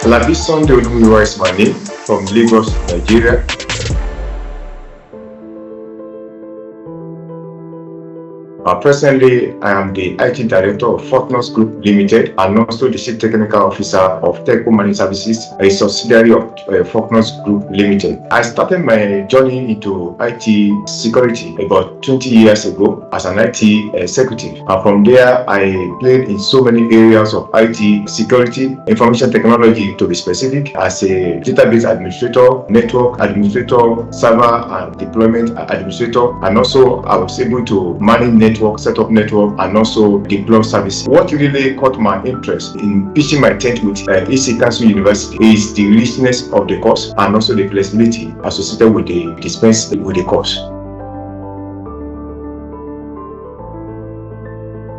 Alabi Sunday Olumuyiwa is my name, from Lagos, Nigeria. Presently, I am the IT Director of Knox Group Limited and also the Chief Technical Officer of Telko Managed Services, a subsidiary of Knox Group Limited. I started my journey into IT security about 20 years ago as an IT executive. And from there, I played in so many areas of IT security, information technology to be specific, as a database administrator, network administrator, server and deployment administrator, and also I was able to manage network, set up network, and also deploy services. What really caught my interest in pitching my tent with ECCU University is the richness of the course and also the flexibility associated with the dispense with the course.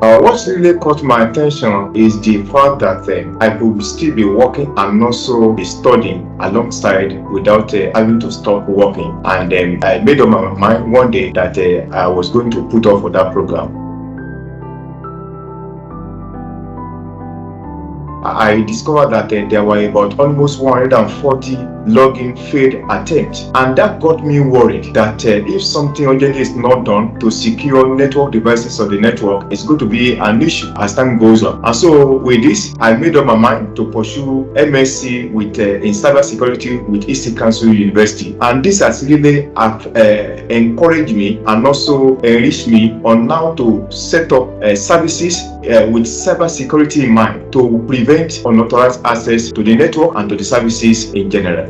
What really caught my attention is the fact that I could still be working and also be studying alongside without having to stop working. And I made up my mind one day that I was going to put off for that program. I discovered that there were about almost 140 login failed attempts, and that got me worried that if something urgently is not done to secure network devices or the network, it's going to be an issue as time goes on. And so with this, I made up my mind to pursue MSc with in cybersecurity with ECCU University, and this has really encouraged me and also enriched me on how to set up services with cybersecurity in mind to prevent unauthorized access to the network and to the services in general.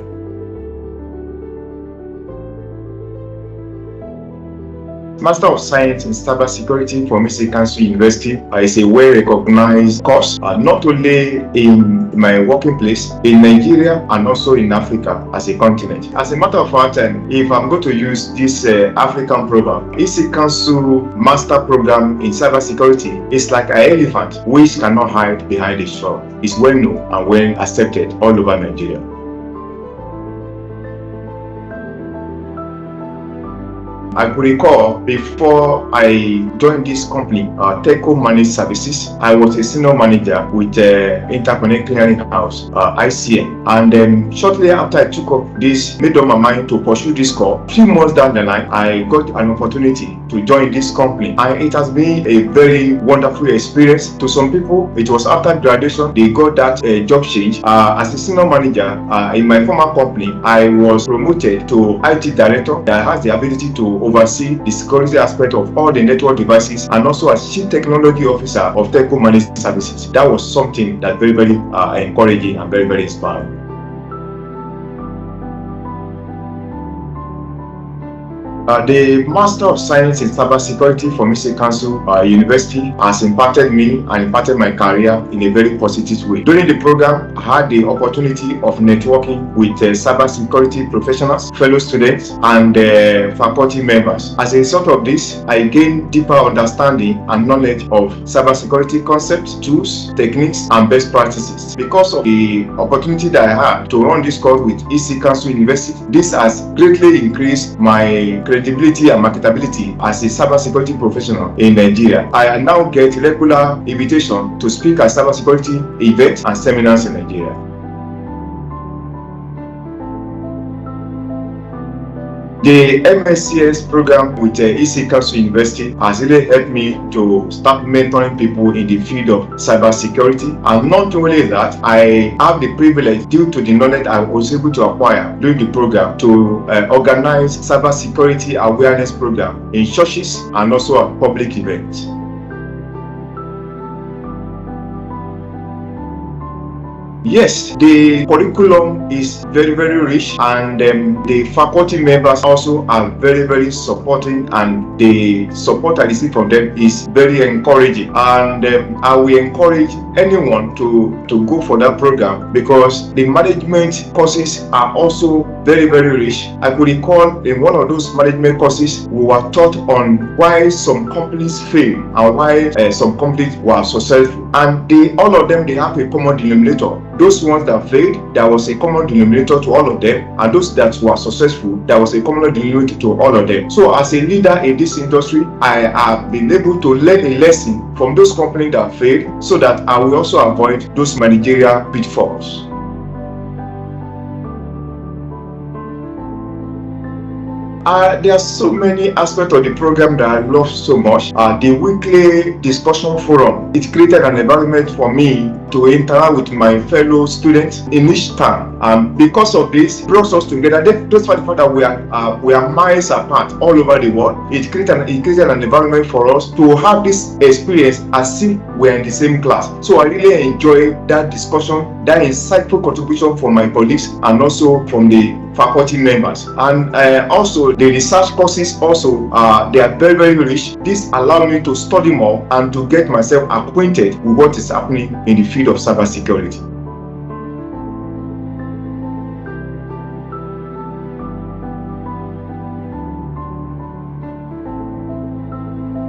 Master of Science in Cybersecurity from ECCU University is a well-recognized course, not only in my working place in Nigeria and also in Africa as a continent. As a matter of fact, if I'm going to use this African program, ECCU Master Program in Cybersecurity is like an elephant which cannot hide behind its straw. It's well known and well accepted all over Nigeria. I could recall before I joined this company, Telko Managed Services, I was a senior manager with Interconnect Clearing House, ICN. And shortly after I took up this, made up my mind to pursue this course, 3 months down the line, I got an opportunity to join this company. And it has been a very wonderful experience. To some people, it was after graduation, they got that job change. As a senior manager in my former company, I was promoted to IT Director that has the ability to oversee the security aspect of all the network devices, and also as Chief Technology Officer of Telko Managed Services. That was something that very encouraging and very inspiring. The Master of Science in Cybersecurity from ECCU University has impacted me and impacted my career in a very positive way. During the program, I had the opportunity of networking with cybersecurity professionals, fellow students, and faculty members. As a result of this, I gained deeper understanding and knowledge of cybersecurity concepts, tools, techniques, and best practices. Because of the opportunity that I had to run this course with ECCU University, this has greatly increased my credibility and marketability as a cybersecurity professional in Nigeria. I now get regular invitation to speak at cybersecurity events and seminars in Nigeria. The MSCS program with ECCU University has really helped me to start mentoring people in the field of cybersecurity. And not only that, I have the privilege, due to the knowledge I was able to acquire during the program, to organize cybersecurity awareness program in churches and also at public events. Yes, the curriculum is very rich, and the faculty members also are very supporting, and the support I receive from them is very encouraging. And I will encourage anyone to go for that program, because the management courses are also very rich. I could recall in one of those management courses, we were taught on why some companies fail and why some companies were successful, and all of them, they have a common denominator. Those ones that failed, there was a common denominator to all of them, and those that were successful, there was a common denominator to all of them. So as a leader in this industry, I have been able to learn a lesson from those companies that failed, so that I will also avoid those managerial pitfalls. There are so many aspects of the program that I love so much. The weekly discussion forum, it created an environment for me to interact with my fellow students in each term. Because of this, brought us together. Despite the fact that we are miles apart all over the world, it created an environment for us to have this experience as if we're in the same class. So I really enjoyed that discussion, that insightful contribution from my colleagues and also from the faculty members. And also the research courses also, they are very, very rich. This allowed me to study more and to get myself acquainted with what is happening in the field of cybersecurity.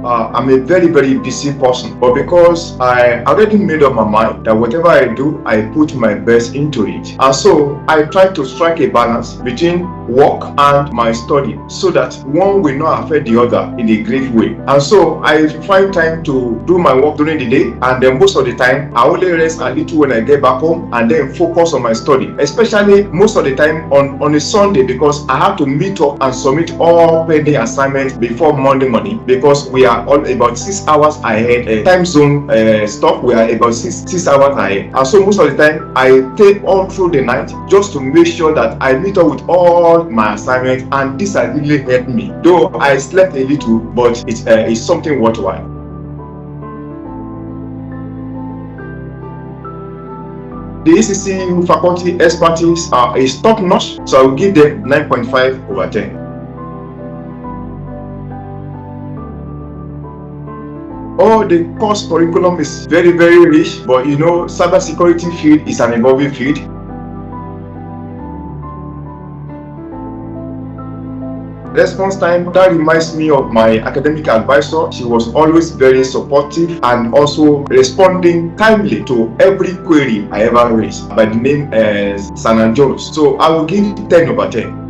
I'm a very, very busy person, but because I already made up my mind that whatever I do, I put my best into it. And so I try to strike a balance between work and my study so that one will not affect the other in a great way. And so I find time to do my work during the day, and then most of the time I only rest a little when I get back home and then focus on my study, especially most of the time on a Sunday, because I have to meet up and submit all pending assignments before Monday morning, because we are all about 6 hours ahead. Time zone stuff, we are about 6 hours ahead. And so most of the time I take all through the night just to make sure that I meet up with all my assignments, and this has really helped me. Though I slept a little, but it's something worthwhile. The ECCU faculty expertise is top notch, so I will give them 9.5 over 10. The course curriculum is very, very rich, but cybersecurity field is an evolving field. Response time, that reminds me of my academic advisor. She was always very supportive and also responding timely to every query I ever raised, by the name San Jones. So I will give 10 over 10.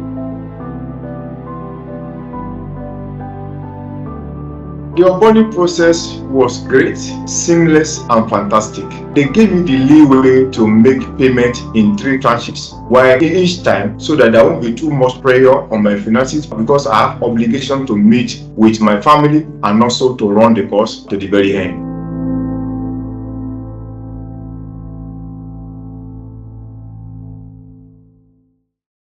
The onboarding process was great, seamless and fantastic. They gave me the leeway to make payment in 3 tranches, while each time, so that there won't be too much pressure on my finances, because I have obligation to meet with my family and also to run the course to the very end.